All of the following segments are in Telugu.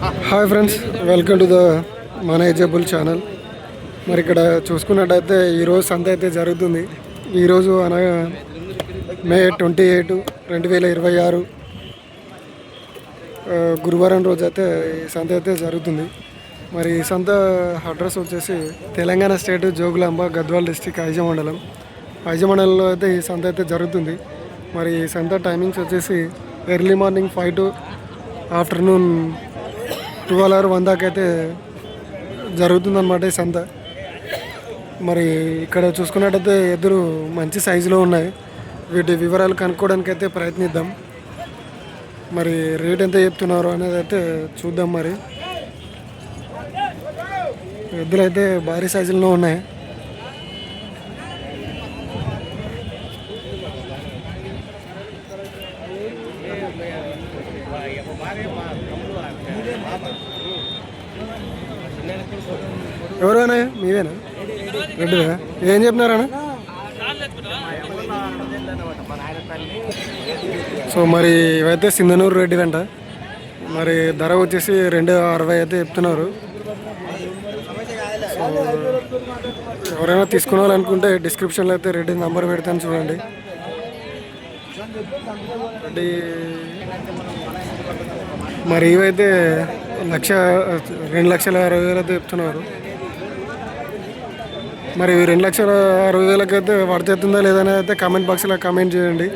Hi friends, welcome to the manageable channel. మరి ఇక్కడ చూసుకున్నట్టయితే ఈరోజు సంత అయితే జరుగుతుంది. ఈరోజు అనగా మే 28, 2026 గురువారం రోజు అయితే ఈ సంత అయితే జరుగుతుంది. మరి ఈ సంత అడ్రస్ వచ్చేసి తెలంగాణ స్టేట్ జోగులాంబ గద్వాల్ డిస్టిక్ ఐజ మండలంలో అయితే ఈ సంత అయితే జరుగుతుంది. మరి ఈ సంత టైమింగ్స్ వచ్చేసి early morning 5 to afternoon 12 or 1 దాకా అయితే జరుగుతుందన్నమాట ఈ సంత. మరి ఇక్కడ చూసుకున్నట్టయితే ఎదురు మంచి సైజులో ఉన్నాయి. వీటి వివరాలు కనుక్కోవడానికి అయితే ప్రయత్నిద్దాం. మరి రేట్ ఎంత చెప్తున్నారు అనేది అయితే చూద్దాం. మరి ఎద్దులు అయితే భారీ సైజులో ఉన్నాయి. ఎవరైనా మీవేనా? రెడ్డివా? ఏం చెప్పినారన్నా? సో మరి ఇవైతే సింధనూరు రెడ్డి వెంట. మరి ధర వచ్చేసి 260 అయితే చెప్తున్నారు. సో ఎవరైనా తీసుకోవాలనుకుంటే డిస్క్రిప్షన్లో అయితే రెడ్డి నంబర్ పెడతాను, చూడండి. రెడ్డి మరి ఇవైతే 2,60,000 అయితే చెప్తున్నారు. మరి 2,60,000 అయితే పడుతుందా లేదని అయితే కామెంట్ బాక్స్లో కామెంట్ చేయండి.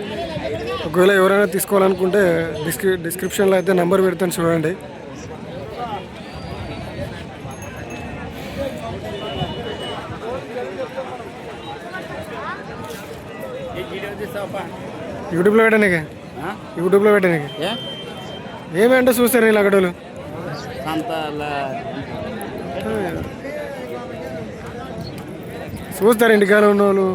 ఒకవేళ ఎవరైనా తీసుకోవాలనుకుంటే డిస్క్రిప్షన్లో అయితే నెంబర్ పెడతాను, చూడండి. యూట్యూబ్లో పెట్టానికి ఏమంటే చూస్తారు ఇలా అక్కడోళ్ళు. చూస్తారు ఇంటికాడ ఉన్న వాళ్ళు.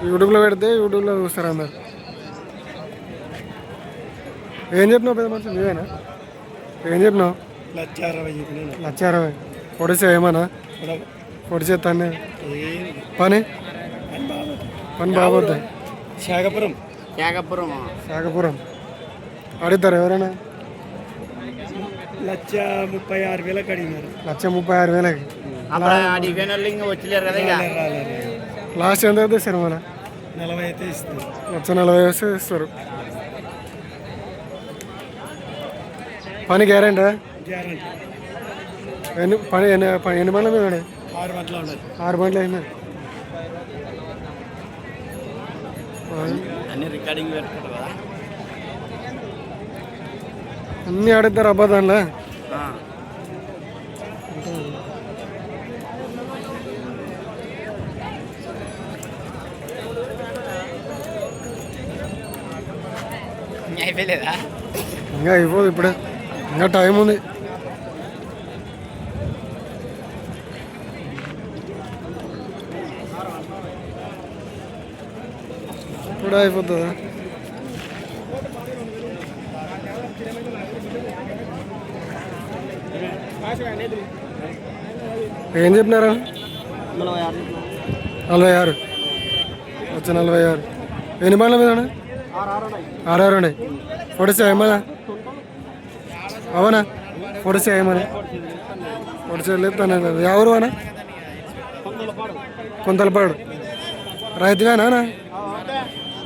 యూట్యూబ్లో పెడితే యూట్యూబ్లో చూస్తారు అందరు. ఏం చెప్పినావు పెద్ద మనిషి? నువ్వేనా? ఏం చెప్పినావు? 1,60,000 పొడిసే ఏమన్నా పొడిచేస్తాను. పని బాగుంది. శాఖపురం అడుగుతారు ఎవరైనా? 1,36,000 అడిగినారు. 1,36,000కి లాస్ట్ ఎంత అవుతుంది సార్? మన 40 అయితే ఇస్తారు. 1,40,000 వస్తే ఇస్తారు. పని గ్యారెంటీ? ఎన్ని బండ్ల మీద? 6 బండ్లు ఉన్నాయి. 6 బండ్లు అయినా అన్నీ ఆడిద్దారు అబ్బా దానిలో. ఇంకా అయిపోదు ఇప్పుడే, ఇంకా టైం ఉంది. ఇప్పుడే అయిపోతుందా? ఏం చెప్పినారా? 46. 46. ఎన్ని బండ్ల మీద? 6 ఉన్నాయి. పొడిసా ఏమన్నా? అవునా? పొడిసా ఏమన్నా? పొడిసా లేపుతాను. ఎవరు అనా? కొంతలపాడు రైతుగానా?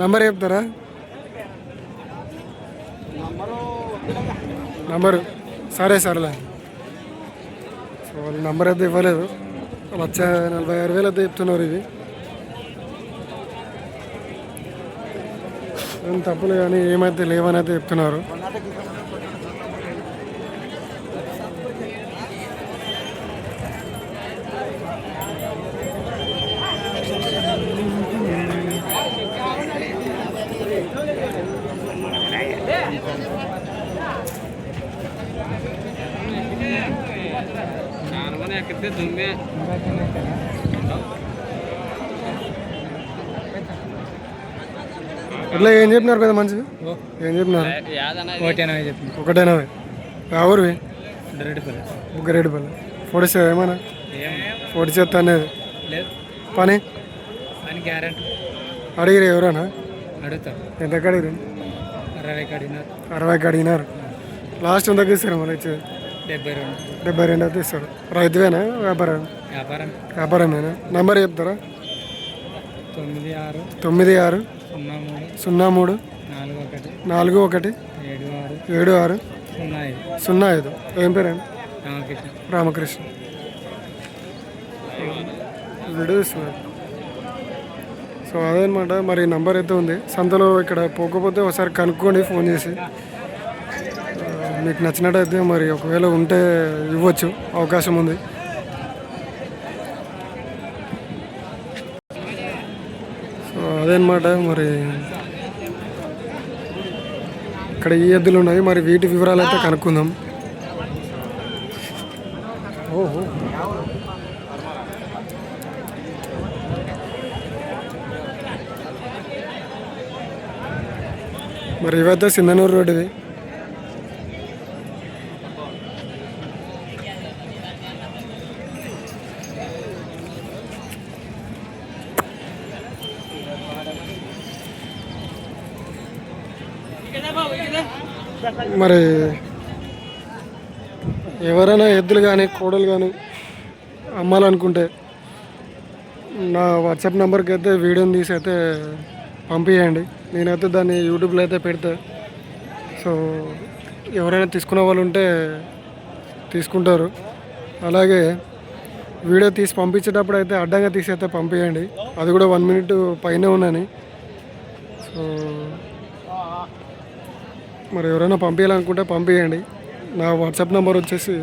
నంబర్ చెప్తారా? నంబరు సరేలే. సో వాళ్ళు నంబర్ అయితే ఇవ్వలేదు. 1,46,000 అయితే చెప్తున్నారు. ఇవి ఏం తప్పులు కానీ ఏమైతే లేవని అయితే చెప్తున్నారు. ఇట్లా ఏం చెప్పినారు పెద్ద మంచిది? ఏం చెప్పినారు? 180. ఎవరివి? రెడ్డిపల్లి. పొడిసే ఏమన్నా? పొడిచేస్తా అనేది పని గ్యారెంటీ అడిగిరి ఎవరన్నా? అడుగుతారు. ఎంతకు అడిగిరి? 60 కడిగినారు 60కి అడిగినారు. లాస్ట్ ఎంతకి ఇస్తారు మరి ఇచ్చేది? 72 72 అయితే ఇస్తాడు. రైతువేనా వ్యాపారం? వ్యాపారం వ్యాపారమేనా? నెంబర్ చెప్తారా? 96 96 03 03 41 41 76 76 05 05. ఏం పేరండి? రామకృష్ణ రామకృష్ణ. వీడియో ఇస్తున్నారు. సో అదనమాట. మరి నంబర్ అయితే ఉంది సంతలో. ఇక్కడ పోకపోతే ఒకసారి కనుక్కోండి ఫోన్ చేసి. మీకు నచ్చినట్టయితే మరి ఒకవేళ ఉంటే ఇవ్వచ్చు, అవకాశం ఉంది. సో అదనమాట. మరి ఇక్కడ ఈ ఎద్దులు ఉన్నాయి. మరి వీటి వివరాలు అయితే కనుక్కుందాం. ఓహో, మరి ఇవైతే సింధనూరు రోడ్డువి. మరి ఎవరైనా ఎద్దులు కానీ కోడలు కానీ అమ్మాలనుకుంటే నా వాట్సాప్ నెంబర్కి అయితే వీడియోని తీసి అయితే పంపించండి. నేనైతే దాన్ని యూట్యూబ్లో అయితే పెడతా. సో ఎవరైనా తీసుకునే వాళ్ళు ఉంటే తీసుకుంటారు. అలాగే వీడియో తీసి పంపించేటప్పుడు అయితే అడ్డంగా తీసి అయితే పంపించండి. అది కూడా 1 minute పైనే ఉన్నాను. సో మరి ఎవరైనా పంపించాలనుకుంటే పంపించండి. నా వాట్సాప్ నెంబర్ వచ్చేసి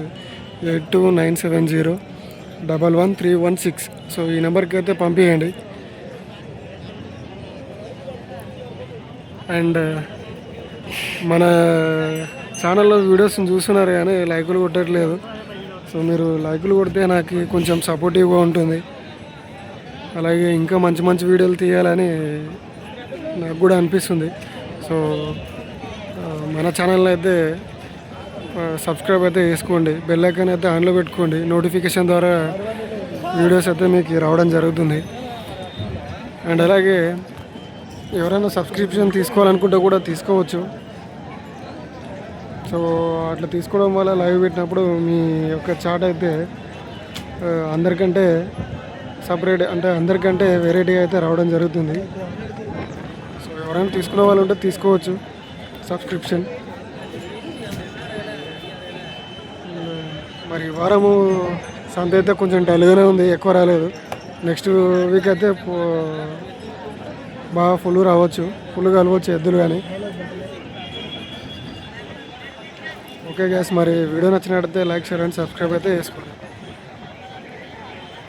8297011316. సో ఈ నెంబర్కి అయితే పంపించండి. అండ్ మన ఛానల్లో వీడియోస్ని చూస్తున్నారు కానీ లైకులు కొట్టట్లేదు. సో మీరు లైకులు కొడితే నాకు కొంచెం సపోర్టివ్గా ఉంటుంది. అలాగే ఇంకా మంచి మంచి వీడియోలు తీయాలని నాకు కూడా అనిపిస్తుంది. సో మన ఛానల్ అయితే సబ్స్క్రైబ్ అయితే చేసుకోండి. బెల్ ఐకాన్ అయితే ఆన్లో పెట్టుకోండి. నోటిఫికేషన్ ద్వారా వీడియోస్ అయితే మీకు రావడం జరుగుతుంది. అండ్ అలాగే ఎవరైనా సబ్స్క్రిప్షన్ తీసుకోవాలనుకుంటే కూడా తీసుకోవచ్చు. సో అట్లా తీసుకోవడం వల్ల లైవ్ పెట్టినప్పుడు మీ యొక్క చాట్ అయితే అందరికంటే సపరేట్, అంటే అందరికంటే వెరైటీ అయితే రావడం జరుగుతుంది. సో ఎవరైనా తీసుకునే వాళ్ళు ఉంటే తీసుకోవచ్చు సబ్స్క్రిప్షన్. మరి వారము సంత అయితే కొంచెం డల్గానే ఉంది, ఎక్కువ రాలేదు. నెక్స్ట్ వీక్ అయితే బాగా ఫుల్ రావచ్చు, ఫుల్ కలవచ్చు ఎద్దులు కానీ. ఓకే గ్యాస్, మరి వీడియో నచ్చినట్టయితే లైక్, షేర్ అండ్ సబ్స్క్రైబ్ అయితే చేసుకోండి.